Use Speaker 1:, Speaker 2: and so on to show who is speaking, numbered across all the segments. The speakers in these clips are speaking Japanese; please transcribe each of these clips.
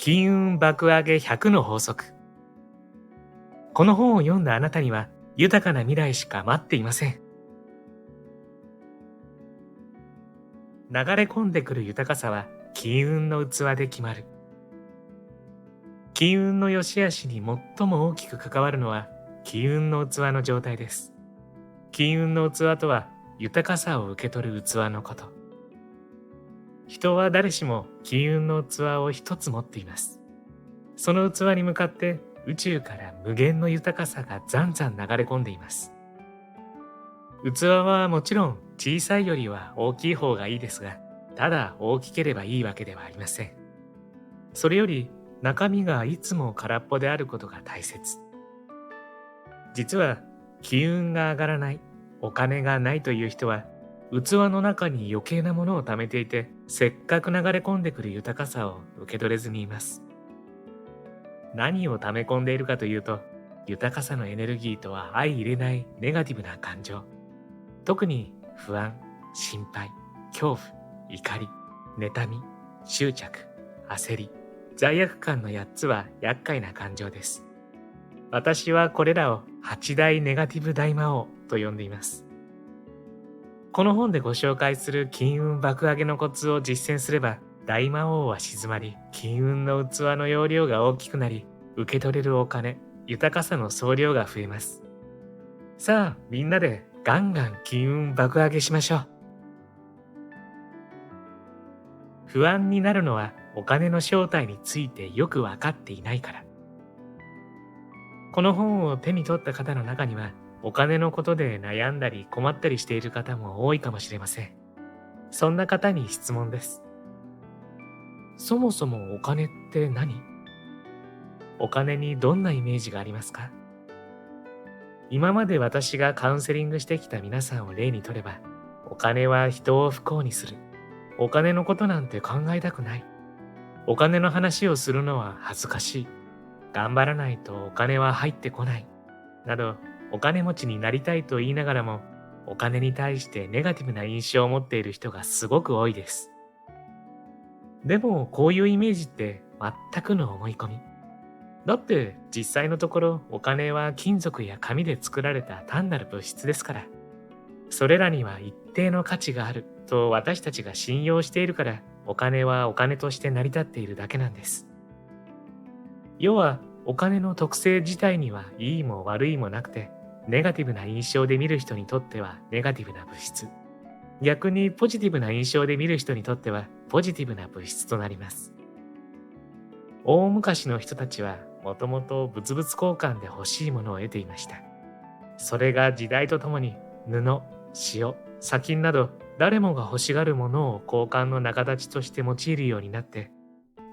Speaker 1: 金運爆上げ100の法則。この本を読んだあなたには豊かな未来しか待っていません。流れ込んでくる豊かさは金運の器で決まる。金運の良し悪しに最も大きく関わるのは金運の器の状態です。金運の器とは豊かさを受け取る器のこと。人は誰しも金運の器を一つ持っています。その器に向かって宇宙から無限の豊かさがざんざん流れ込んでいます。器はもちろん小さいよりは大きい方がいいですが、ただ大きければいいわけではありません。それより中身がいつも空っぽであることが大切。実は金運が上がらない、お金がないという人は器の中に余計なものを貯めていて、せっかく流れ込んでくる豊かさを受け取れずにいます。何を溜め込んでいるかというと、豊かさのエネルギーとは相入れないネガティブな感情。特に不安、心配、恐怖、怒り、妬み、執着、焦り、罪悪感の8つは厄介な感情です。私はこれらを8大ネガティブ大魔王と呼んでいます。この本でご紹介する金運爆上げのコツを実践すれば、大魔王は静まり、金運の器の容量が大きくなり、受け取れるお金、豊かさの総量が増えます。さあ、みんなでガンガン金運爆上げしましょう。不安になるのはお金の正体についてよくわかっていないから。この本を手に取った方の中には、お金のことで悩んだり困ったりしている方も多いかもしれません。そんな方に質問です。そもそもお金って何？お金にどんなイメージがありますか？今まで私がカウンセリングしてきた皆さんを例にとれば、お金は人を不幸にする。お金のことなんて考えたくない。お金の話をするのは恥ずかしい。頑張らないとお金は入ってこない。など、お金持ちになりたいと言いながらも、お金に対してネガティブな印象を持っている人がすごく多いです。でも、こういうイメージって全くの思い込み。だって実際のところお金は金属や紙で作られた単なる物質ですから。それらには一定の価値があると私たちが信用しているから、お金はお金として成り立っているだけなんです。要はお金の特性自体にはいいも悪いもなくて、ネガティブな印象で見る人にとってはネガティブな物質。逆にポジティブな印象で見る人にとってはポジティブな物質となります。大昔の人たちはもともと物々交換で欲しいものを得ていました。それが時代とともに布、塩、砂金など誰もが欲しがるものを交換の仲立ちとして用いるようになって、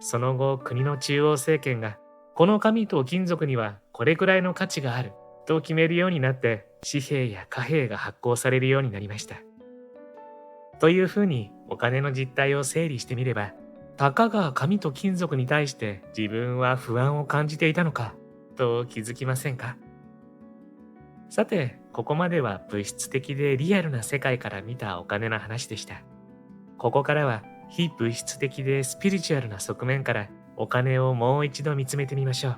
Speaker 1: その後国の中央政権がこの紙と金属にはこれくらいの価値があると決めるようになって、紙幣や貨幣が発行されるようになりました。というふうにお金の実態を整理してみれば、たかが紙と金属に対して自分は不安を感じていたのかと気づきませんか？さて、ここまでは物質的でリアルな世界から見たお金の話でした。ここからは非物質的でスピリチュアルな側面からお金をもう一度見つめてみましょう。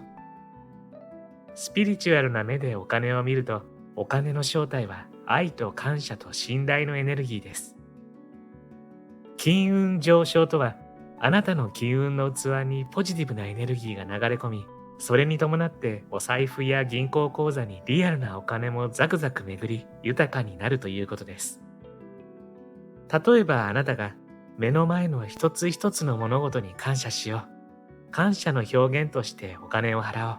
Speaker 1: スピリチュアルな目でお金を見ると、お金の正体は愛と感謝と信頼のエネルギーです。金運上昇とは、あなたの金運の器にポジティブなエネルギーが流れ込み、それに伴ってお財布や銀行口座にリアルなお金もザクザク巡り豊かになるということです。例えばあなたが目の前の一つ一つの物事に感謝しよう。感謝の表現としてお金を払おう。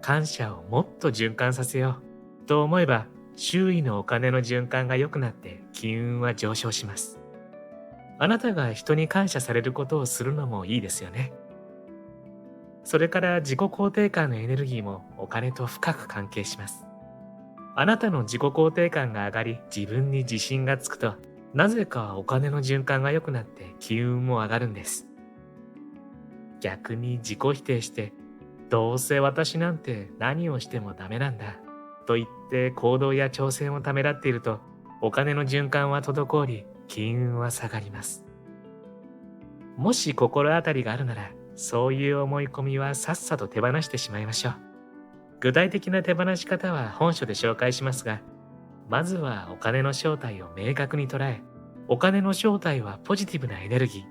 Speaker 1: 感謝をもっと循環させようと思えば、周囲のお金の循環が良くなって金運は上昇します。あなたが人に感謝されることをするのもいいですよね。それから自己肯定感のエネルギーもお金と深く関係します。あなたの自己肯定感が上がり、自分に自信がつくと、なぜかお金の循環が良くなって金運も上がるんです。逆に自己否定して、どうせ私なんて何をしてもダメなんだと言って行動や挑戦をためらっていると、お金の循環は滞り、金運は下がります。もし心当たりがあるなら、そういう思い込みはさっさと手放してしまいましょう。具体的な手放し方は本書で紹介しますが、まずはお金の正体を明確に捉え、お金の正体はポジティブなエネルギー、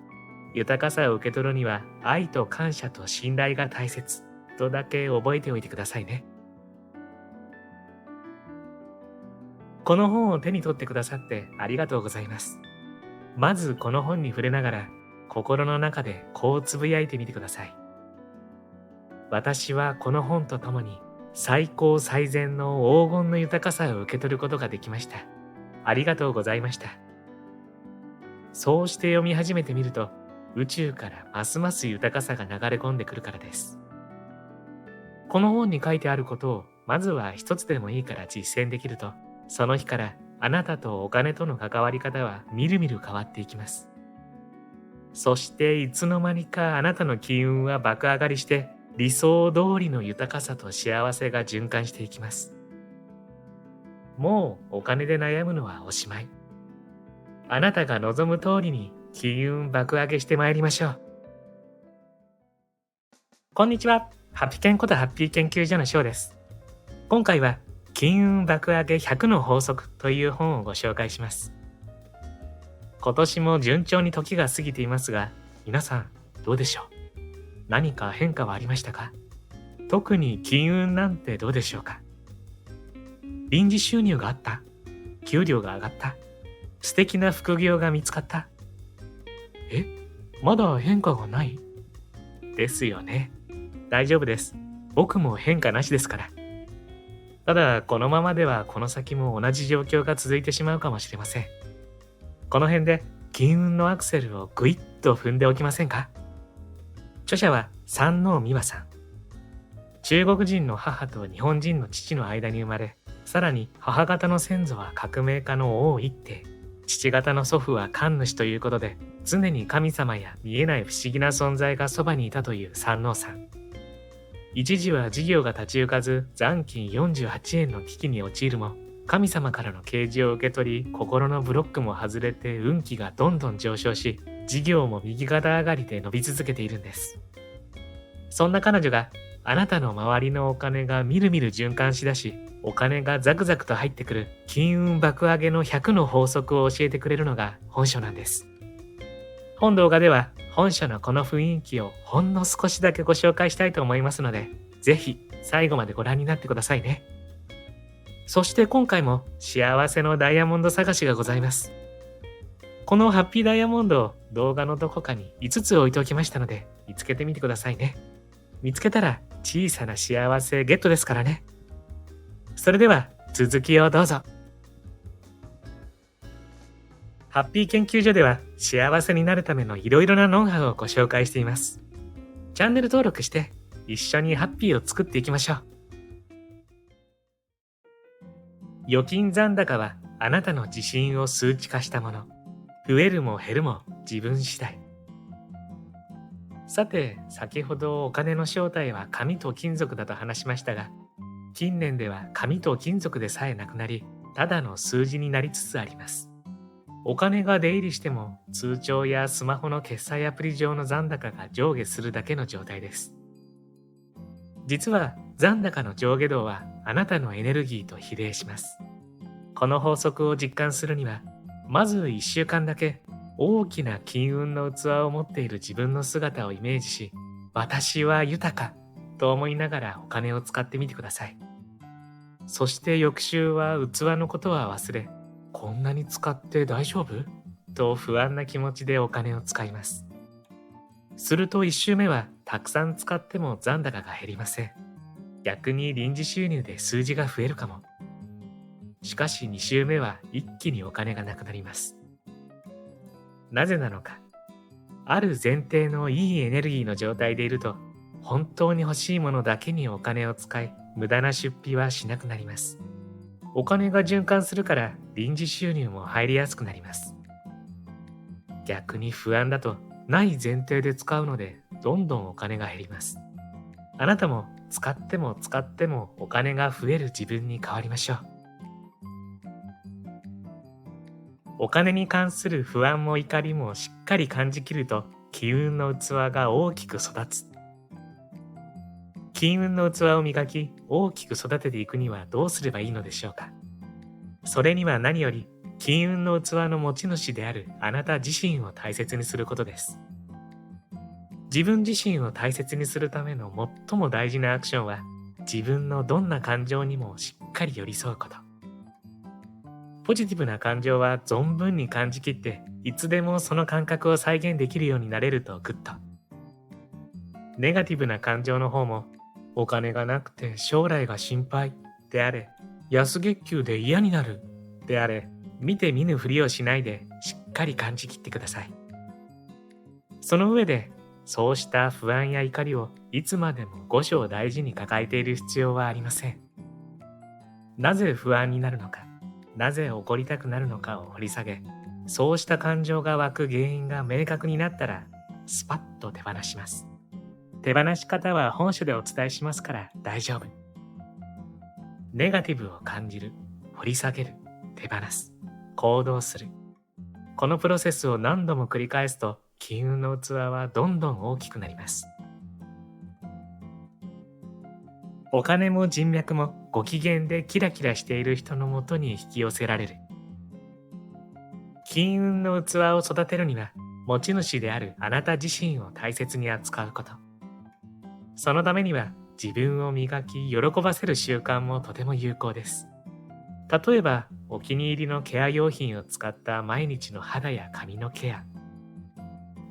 Speaker 1: 豊かさを受け取るには愛と感謝と信頼が大切とだけ覚えておいてくださいね。この本を手に取ってくださってありがとうございます。まずこの本に触れながら、心の中でこうつぶやいてみてください。私はこの本とともに最高最善の黄金の豊かさを受け取ることができました。ありがとうございました。そうして読み始めてみると、宇宙からますます豊かさが流れ込んでくるからです。この本に書いてあることをまずは一つでもいいから実践できると、その日からあなたとお金との関わり方はみるみる変わっていきます。そしていつの間にかあなたの金運は爆上がりして、理想通りの豊かさと幸せが循環していきます。もうお金で悩むのはおしまい。あなたが望む通りに金運爆上げしてまいりましょう。こんにちは。ハピケンことハッピー研究所の翔です。今回は金運爆上げ100の法則という本をご紹介します。今年も順調に時が過ぎていますが、皆さんどうでしょう？何か変化はありましたか？特に金運なんてどうでしょうか？臨時収入があった？給料が上がった？素敵な副業が見つかった？まだ変化がない？ですよね。大丈夫です。僕も変化なしですから。ただ、このままではこの先も同じ状況が続いてしまうかもしれません。この辺で金運のアクセルをぐいっと踏んでおきませんか？著者は山王美和さん。中国人の母と日本人の父の間に生まれ、さらに母方の先祖は革命家の王一帝、父方の祖父は神主ということで、常に神様や見えない不思議な存在がそばにいたという山王さん。一時は事業が立ち行かず、残金48円の危機に陥るも、神様からの啓示を受け取り、心のブロックも外れて運気がどんどん上昇し、事業も右肩上がりで伸び続けているんです。そんな彼女が、あなたの周りのお金がみるみる循環しだし、お金がザクザクと入ってくる金運爆上げの100の法則を教えてくれるのが本書なんです。本動画では本書のこの雰囲気をほんの少しだけご紹介したいと思いますので、ぜひ最後までご覧になってくださいね。そして今回も幸せのダイヤモンド探しがございます。このハッピーダイヤモンドを動画のどこかに5つ置いておきましたので、見つけてみてくださいね。見つけたら小さな幸せゲットですからね。それでは続きをどうぞ。ハッピー研究所では幸せになるためのいろいろなノウハウをご紹介しています。チャンネル登録して一緒にハッピーを作っていきましょう。預金残高はあなたの自信を数値化したもの。増えるも減るも自分次第。さて、先ほどお金の正体は紙と金属だと話しましたが、近年では紙と金属でさえなくなり、ただの数字になりつつあります。お金が出入りしても、通帳やスマホの決済アプリ上の残高が上下するだけの状態です。実は残高の上下動はあなたのエネルギーと比例します。この法則を実感するには、まず1週間だけ大きな金運の器を持っている自分の姿をイメージし、私は豊かと思いながらお金を使ってみてください。そして翌週は器のことは忘れ、こんなに使って大丈夫？と不安な気持ちでお金を使います。すると1週目はたくさん使っても残高が減りません。逆に臨時収入で数字が増えるかも。しかし2週目は一気にお金がなくなります。なぜなのか。ある前提のいいエネルギーの状態でいると、本当に欲しいものだけにお金を使い、無駄な出費はしなくなります。お金が循環するから臨時収入も入りやすくなります。逆に不安だとない前提で使うので、どんどんお金が減ります。あなたも使っても使ってもお金が増える自分に変わりましょう。お金に関する不安も怒りもしっかり感じきると、金運の器が大きく育つ。金運の器を磨き、大きく育てていくにはどうすればいいのでしょうか。それには何より、金運の器の持ち主であるあなた自身を大切にすることです。自分自身を大切にするための最も大事なアクションは、自分のどんな感情にもしっかり寄り添うこと。ポジティブな感情は存分に感じきって、いつでもその感覚を再現できるようになれるとグッド。ネガティブな感情の方も、お金がなくて将来が心配であれ、安月給で嫌になるであれ、見て見ぬふりをしないでしっかり感じきってください。その上で、そうした不安や怒りをいつまでも五章大事に抱えている必要はありません。なぜ不安になるのか、なぜ怒りたくなるのかを掘り下げ、そうした感情が湧く原因が明確になったら、スパッと手放します。手放し方は本書でお伝えしますから大丈夫。ネガティブを感じる、掘り下げる、手放す、行動する。このプロセスを何度も繰り返すと、金運の器はどんどん大きくなります。お金も人脈もご機嫌でキラキラしている人のもとに引き寄せられる。金運の器を育てるには、持ち主であるあなた自身を大切に扱うこと。そのためには、自分を磨き喜ばせる習慣もとても有効です。例えば、お気に入りのケア用品を使った毎日の肌や髪のケア。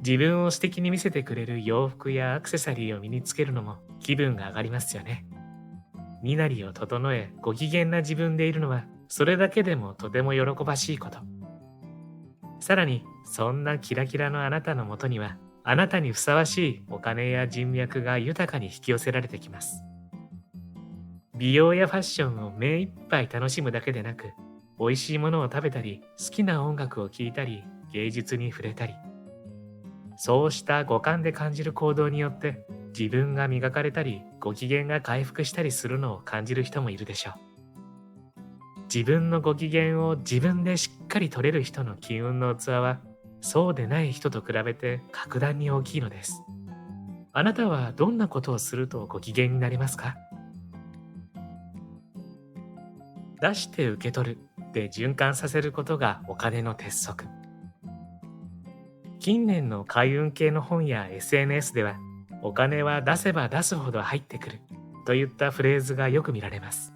Speaker 1: 自分を素敵に見せてくれる洋服やアクセサリーを身につけるのも気分が上がりますよね。身なりを整え、ご機嫌な自分でいるのは、それだけでもとても喜ばしいこと。さらに、そんなキラキラのあなたのもとには、あなたにふさわしいお金や人脈が豊かに引き寄せられてきます。美容やファッションを目いっぱい楽しむだけでなく、美味しいものを食べたり、好きな音楽を聴いたり、芸術に触れたり、そうした五感で感じる行動によって、自分が磨かれたり、ご機嫌が回復したりするのを感じる人もいるでしょう。自分のご機嫌を自分でしっかり取れる人の金運の器は、そうでない人と比べて格段に大きいのです。あなたはどんなことをするとご機嫌になりますか？出して受け取るで循環させることがお金の鉄則。近年の開運系の本や SNS では、お金は出せば出すほど入ってくるといったフレーズがよく見られます。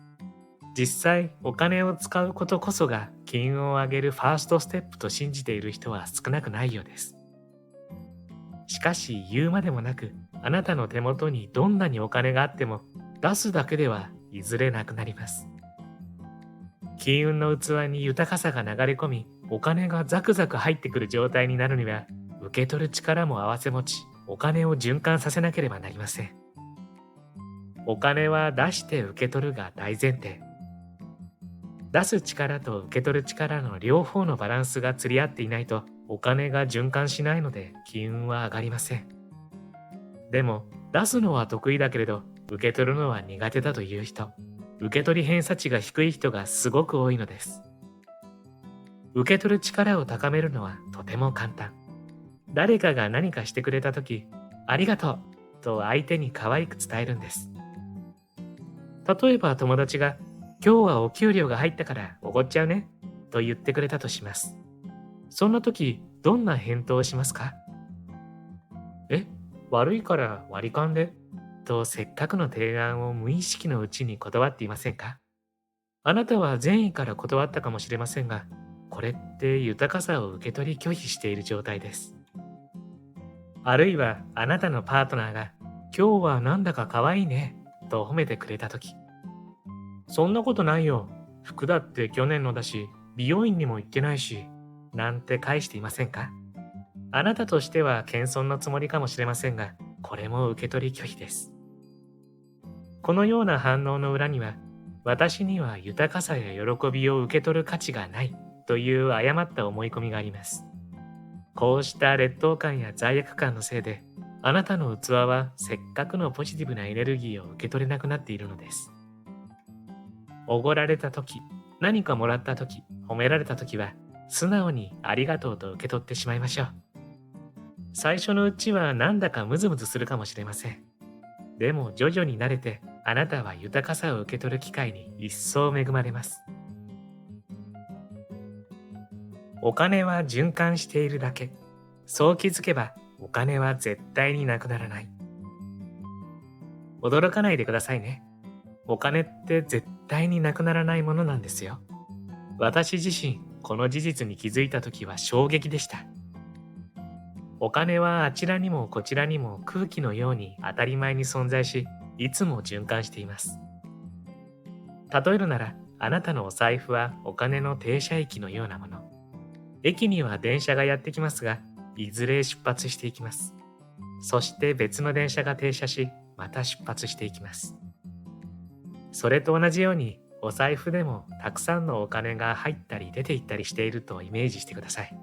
Speaker 1: 実際、お金を使うことこそが金運を上げるファーストステップと信じている人は少なくないようです。しかし言うまでもなく、あなたの手元にどんなにお金があっても、出すだけではいずれなくなります。金運の器に豊かさが流れ込み、お金がザクザク入ってくる状態になるには、受け取る力も併せ持ち、お金を循環させなければなりません。お金は出して受け取るが大前提。出す力と受け取る力の両方のバランスが釣り合っていないと、お金が循環しないので金運は上がりません。でも、出すのは得意だけれど、受け取るのは苦手だという人、受け取り偏差値が低い人がすごく多いのです。受け取る力を高めるのはとても簡単。誰かが何かしてくれたとき、ありがとうと相手に可愛く伝えるんです。例えば友達が、今日はお給料が入ったからおごっちゃうねと言ってくれたとします。そんな時、どんな返答をしますか？悪いから割り勘でとせっかくの提案を無意識のうちに断っていませんか？あなたは善意から断ったかもしれませんが、これって豊かさを受け取り拒否している状態です。あるいはあなたのパートナーが、今日はなんだか可愛いねと褒めてくれたとき、そんなことないよ。服だって去年のだし、美容院にも行ってないし、なんて返していませんか？あなたとしては謙遜のつもりかもしれませんが、これも受け取り拒否です。このような反応の裏には、私には豊かさや喜びを受け取る価値がないという誤った思い込みがあります。こうした劣等感や罪悪感のせいで、あなたの器はせっかくのポジティブなエネルギーを受け取れなくなっているのです。おごられたとき、何かもらったとき、褒められたときは、素直にありがとうと受け取ってしまいましょう。最初のうちはなんだかムズムズするかもしれません。でも徐々に慣れて、あなたは豊かさを受け取る機会に一層恵まれます。お金は循環しているだけ。そう気づけば、お金は絶対になくならない。驚かないでくださいね。お金って絶対になくならないものなんですよ。私自身、この事実に気づいたときは衝撃でした。お金はあちらにもこちらにも空気のように当たり前に存在し、いつも循環しています。例えるなら、あなたのお財布はお金の停車駅のようなもの。駅には電車がやってきますが、いずれ出発していきます。そして別の電車が停車し、また出発していきます。それと同じように、お財布でもたくさんのお金が入ったり出ていったりしているとイメージしてください。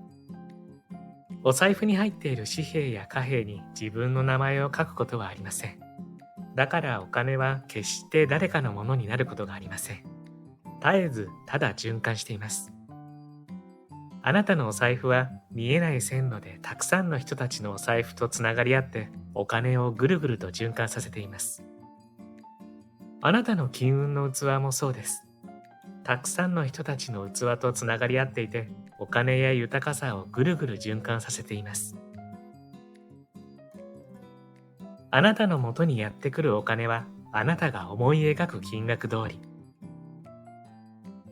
Speaker 1: お財布に入っている紙幣や貨幣に自分の名前を書くことはありません。だからお金は決して誰かのものになることがありません。絶えずただ循環しています。あなたのお財布は見えない線路でたくさんの人たちのお財布とつながり合ってお金をぐるぐると循環させています。あなたの金運の器もそうです。たくさんの人たちの器とつながり合っていて、お金や豊かさをぐるぐる循環させています。あなたのもとにやってくるお金は、あなたが思い描く金額通り。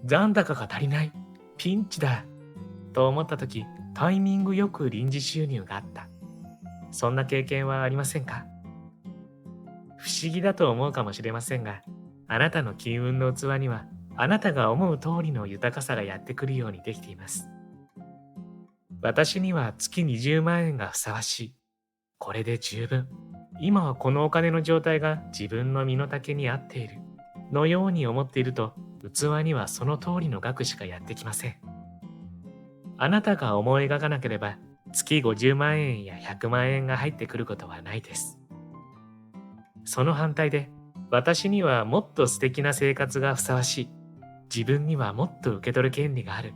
Speaker 1: 残高が足りない、ピンチだ、と思ったとき、タイミングよく臨時収入があった。そんな経験はありませんか？不思議だと思うかもしれませんが、あなたの金運の器には、あなたが思う通りの豊かさがやってくるようにできています。私には月20万円がふさわしい。これで十分。今はこのお金の状態が自分の身の丈に合っている。のように思っていると、器にはその通りの額しかやってきません。あなたが思い描かなければ、月50万円や100万円が入ってくることはないです。その反対で、私にはもっと素敵な生活がふさわしい。自分にはもっと受け取る権利がある。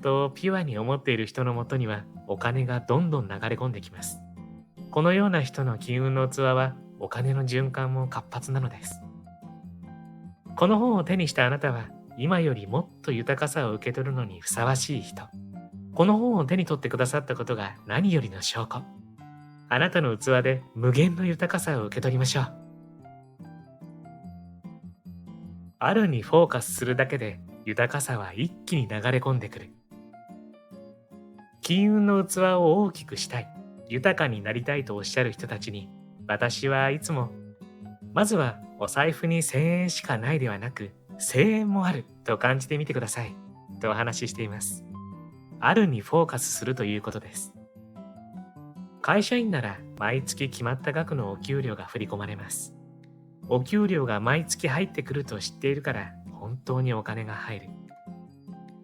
Speaker 1: とピュアに思っている人のもとにはお金がどんどん流れ込んできます。このような人の金運の器はお金の循環も活発なのです。この本を手にしたあなたは今よりもっと豊かさを受け取るのにふさわしい人。この本を手に取ってくださったことが何よりの証拠。あなたの器で無限の豊かさを受け取りましょう。あるにフォーカスするだけで豊かさは一気に流れ込んでくる。金運の器を大きくしたい、豊かになりたいとおっしゃる人たちに、私はいつも、まずはお財布に1000円しかないではなく、1000円もあると感じてみてください、とお話ししています。あるにフォーカスするということです。会社員なら毎月決まった額のお給料が振り込まれます。お給料が毎月入ってくると知っているから本当にお金が入る。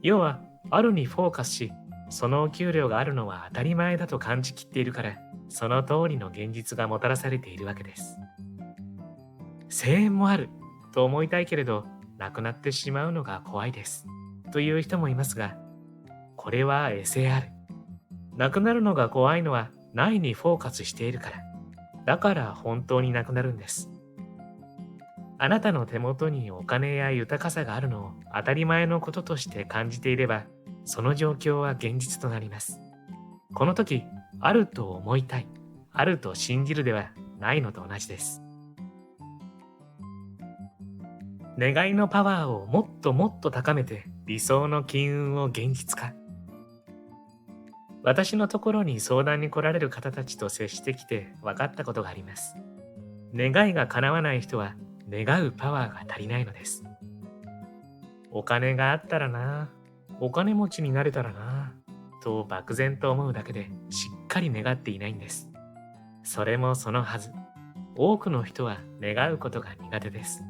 Speaker 1: 要は、あるにフォーカスし、そのお給料があるのは当たり前だと感じきっているから、その通りの現実がもたらされているわけです。1000円もあると思いたいけれど、なくなってしまうのが怖いですという人もいますが、これはエセある。なくなるのが怖いのはないにフォーカスしているから。だから本当になくなるんです。あなたの手元にお金や豊かさがあるのを当たり前のこととして感じていれば、その状況は現実となります。この時、あると思いたい、あると信じるではないのと同じです。願いのパワーをもっともっと高めて理想の金運を現実化。私のところに相談に来られる方たちと接してきて分かったことがあります。願いが叶わない人は願うパワーが足りないのです。お金があったらな、お金持ちになれたらな、と漠然と思うだけでしっかり願っていないんです。それもそのはず。多くの人は願うことが苦手です。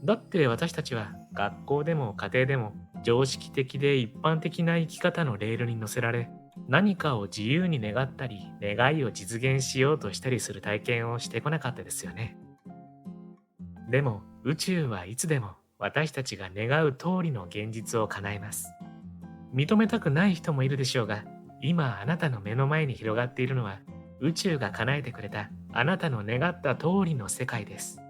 Speaker 1: だって私たちは学校でも家庭でも常識的で一般的な生き方のレールに乗せられ、何かを自由に願ったり、願いを実現しようとしたりする体験をしてこなかったですよね。でも宇宙はいつでも私たちが願う通りの現実を叶えます。認めたくない人もいるでしょうが、今あなたの目の前に広がっているのは、宇宙が叶えてくれたあなたの願った通りの世界です。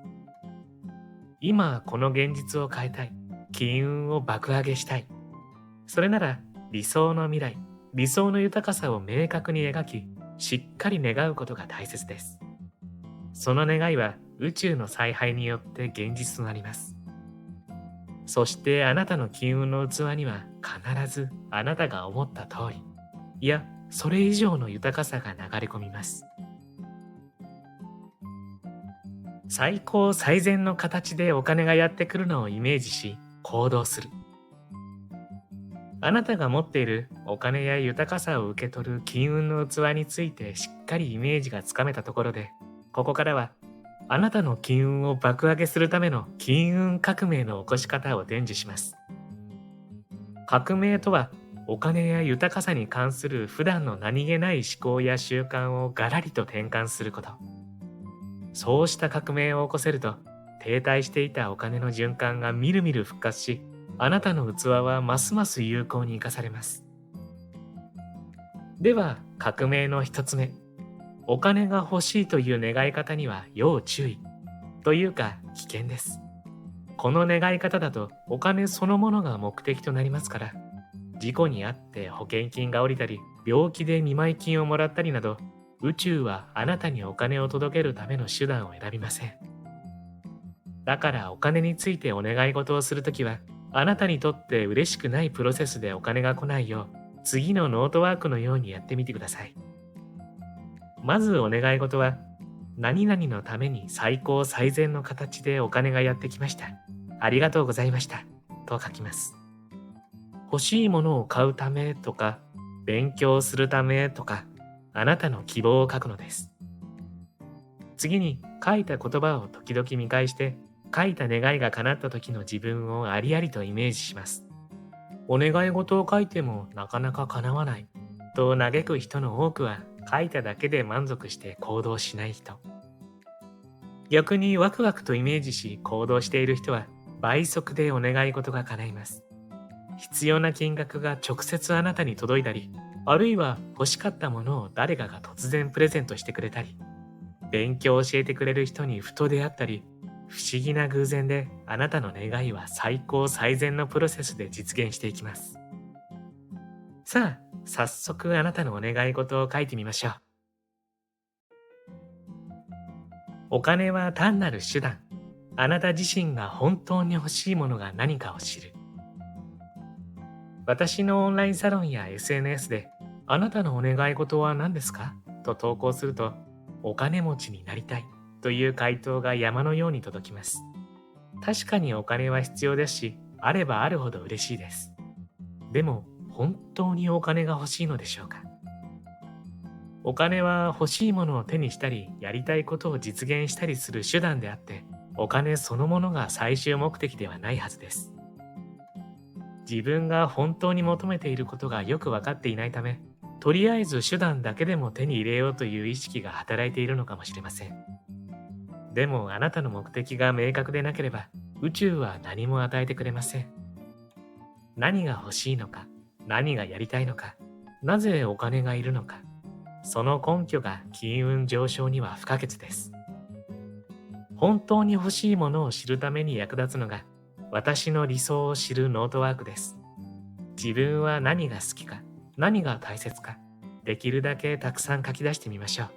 Speaker 1: 今この現実を変えたい。金運を爆上げしたい。それなら理想の未来、理想の豊かさを明確に描き、しっかり願うことが大切です。その願いは宇宙の采配によって現実となります。そしてあなたの金運の器には必ずあなたが思った通り、いや、それ以上の豊かさが流れ込みます。最高最善の形でお金がやってくるのをイメージし行動する。あなたが持っているお金や豊かさを受け取る金運の器についてしっかりイメージがつかめたところで、ここからはあなたの金運を爆上げするための金運革命の起こし方を伝授します。革命とは、お金や豊かさに関する普段の何気ない思考や習慣をガラリと転換すること。そうした革命を起こせると、停滞していたお金の循環がみるみる復活し、あなたの器はますます有効に生かされます。では、革命の一つ目。お金が欲しいという願い方には要注意。というか、危険です。この願い方だと、お金そのものが目的となりますから、事故に遭って保険金が下りたり、病気で見舞い金をもらったりなど、宇宙はあなたにお金を届けるための手段を選びません。だからお金についてお願い事をするときは、あなたにとって嬉しくないプロセスでお金が来ないよう、次のノートワークのようにやってみてください。まずお願い事は、何々のために最高最善の形でお金がやってきました。ありがとうございました。と書きます。欲しいものを買うためとか、勉強するためとか、あなたの希望を書くのです。次に書いた言葉を時々見返して、書いた願いが叶った時の自分をありありとイメージします。お願い事を書いてもなかなか叶わないと嘆く人の多くは、書いただけで満足して行動しない人。逆にワクワクとイメージし行動している人は、倍速でお願い事が叶います。必要な金額が直接あなたに届いたり、あるいは欲しかったものを誰かが突然プレゼントしてくれたり、勉強を教えてくれる人にふと出会ったり、不思議な偶然であなたの願いは最高最善のプロセスで実現していきます。さあ、早速あなたのお願い事を書いてみましょう。お金は単なる手段。あなた自身が本当に欲しいものが何かを知る。私のオンラインサロンや SNS で、あなたのお願い事は何ですかと投稿すると、お金持ちになりたいという回答が山のように届きます。確かにお金は必要ですし、あればあるほど嬉しいです。でも、本当にお金が欲しいのでしょうか？お金は欲しいものを手にしたり、やりたいことを実現したりする手段であって、お金そのものが最終目的ではないはずです。自分が本当に求めていることがよく分かっていないため、とりあえず手段だけでも手に入れようという意識が働いているのかもしれません。でもあなたの目的が明確でなければ、宇宙は何も与えてくれません。何が欲しいのか、何がやりたいのか、なぜお金がいるのか、その根拠が金運上昇には不可欠です。本当に欲しいものを知るために役立つのが、私の理想を知るノートワークです。自分は何が好きか、何が大切か、できるだけたくさん書き出してみましょう。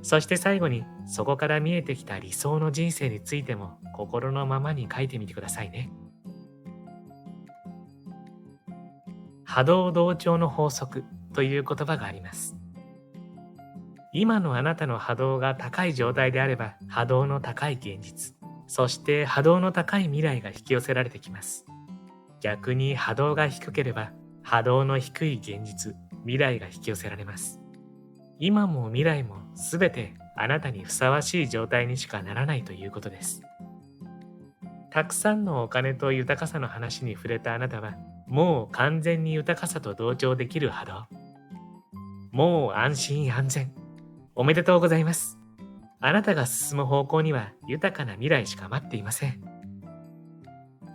Speaker 1: そして最後に、そこから見えてきた理想の人生についても心のままに書いてみてくださいね。波動同調の法則という言葉があります。今のあなたの波動が高い状態であれば、波動の高い現実、そして波動の高い未来が引き寄せられてきます。逆に波動が低ければ、波動の低い現実、未来が引き寄せられます。今も未来もすべてあなたにふさわしい状態にしかならないということです。たくさんのお金と豊かさの話に触れたあなたは、もう完全に豊かさと同調できる波動。もう安心安全。おめでとうございます。あなたが進む方向には豊かな未来しか待っていません。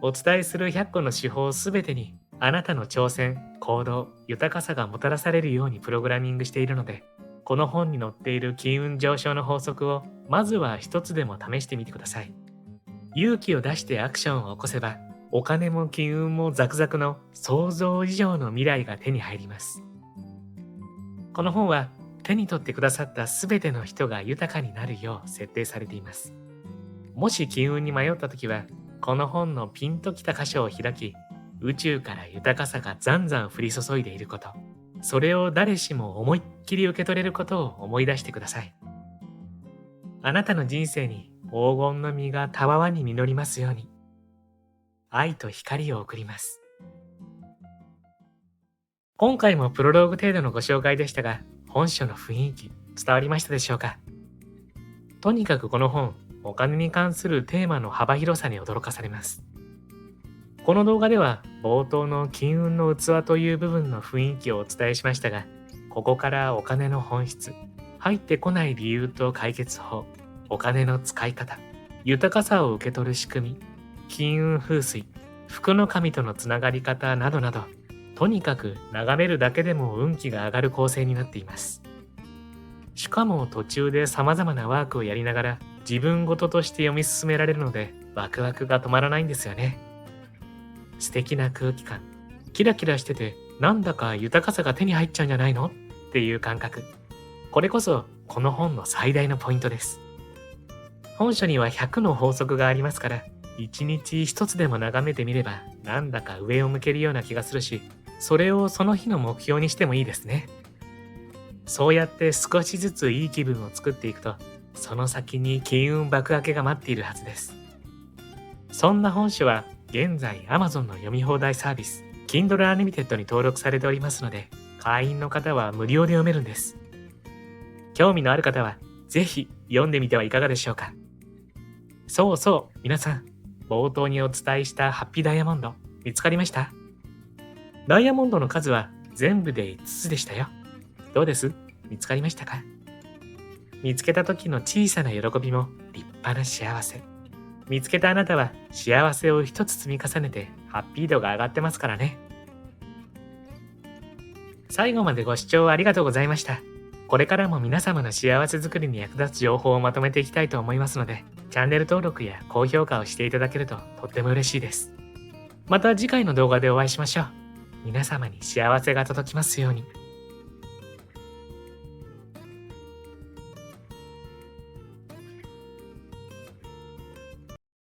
Speaker 1: お伝えする100個の手法すべてにあなたの挑戦、行動、豊かさがもたらされるようにプログラミングしているので、この本に載っている金運上昇の法則をまずは一つでも試してみてください。勇気を出してアクションを起こせば、お金も金運もザクザクの想像以上の未来が手に入ります。この本は手に取ってくださったすべての人が豊かになるよう設定されています。もし金運に迷ったときは、この本のピンときた箇所を開き、宇宙から豊かさがざんざん降り注いでいること、それを誰しも思いっきり受け取れることを思い出してください。あなたの人生に黄金の実がたわわに実りますように。愛と光を送ります。今回もプロローグ程度のご紹介でしたが、本書の雰囲気伝わりましたでしょうか。とにかくこの本、お金に関するテーマの幅広さに驚かされます。この動画では冒頭の金運の器という部分の雰囲気をお伝えしましたが、ここからお金の本質、入ってこない理由と解決法、お金の使い方、豊かさを受け取る仕組み、金運風水、福の神とのつながり方などなど、とにかく眺めるだけでも運気が上がる構成になっています。しかも途中で様々なワークをやりながら自分事として読み進められるので、ワクワクが止まらないんですよね。素敵な空気感、キラキラしててなんだか豊かさが手に入っちゃうんじゃないのっていう感覚。これこそこの本の最大のポイントです。本書には100の法則がありますから、一日一つでも眺めてみればなんだか上を向けるような気がするし、それをその日の目標にしてもいいですね。そうやって少しずついい気分を作っていくと、その先に金運爆上げが待っているはずです。そんな本書は現在 Amazon の読み放題サービス Kindle Unlimited に登録されておりますので、会員の方は無料で読めるんです。興味のある方はぜひ読んでみてはいかがでしょうか。そうそう、皆さん、冒頭にお伝えしたハッピーダイヤモンド見つかりました？ダイヤモンドの数は全部で5つでしたよ。どうです？見つかりましたか？見つけた時の小さな喜びも立派な幸せ。見つけたあなたは幸せを一つ積み重ねてハッピー度が上がってますからね。最後までご視聴ありがとうございました。これからも皆様の幸せづくりに役立つ情報をまとめていきたいと思いますので、チャンネル登録や高評価をしていただけるととっても嬉しいです。また次回の動画でお会いしましょう。皆様に幸せが届きますように。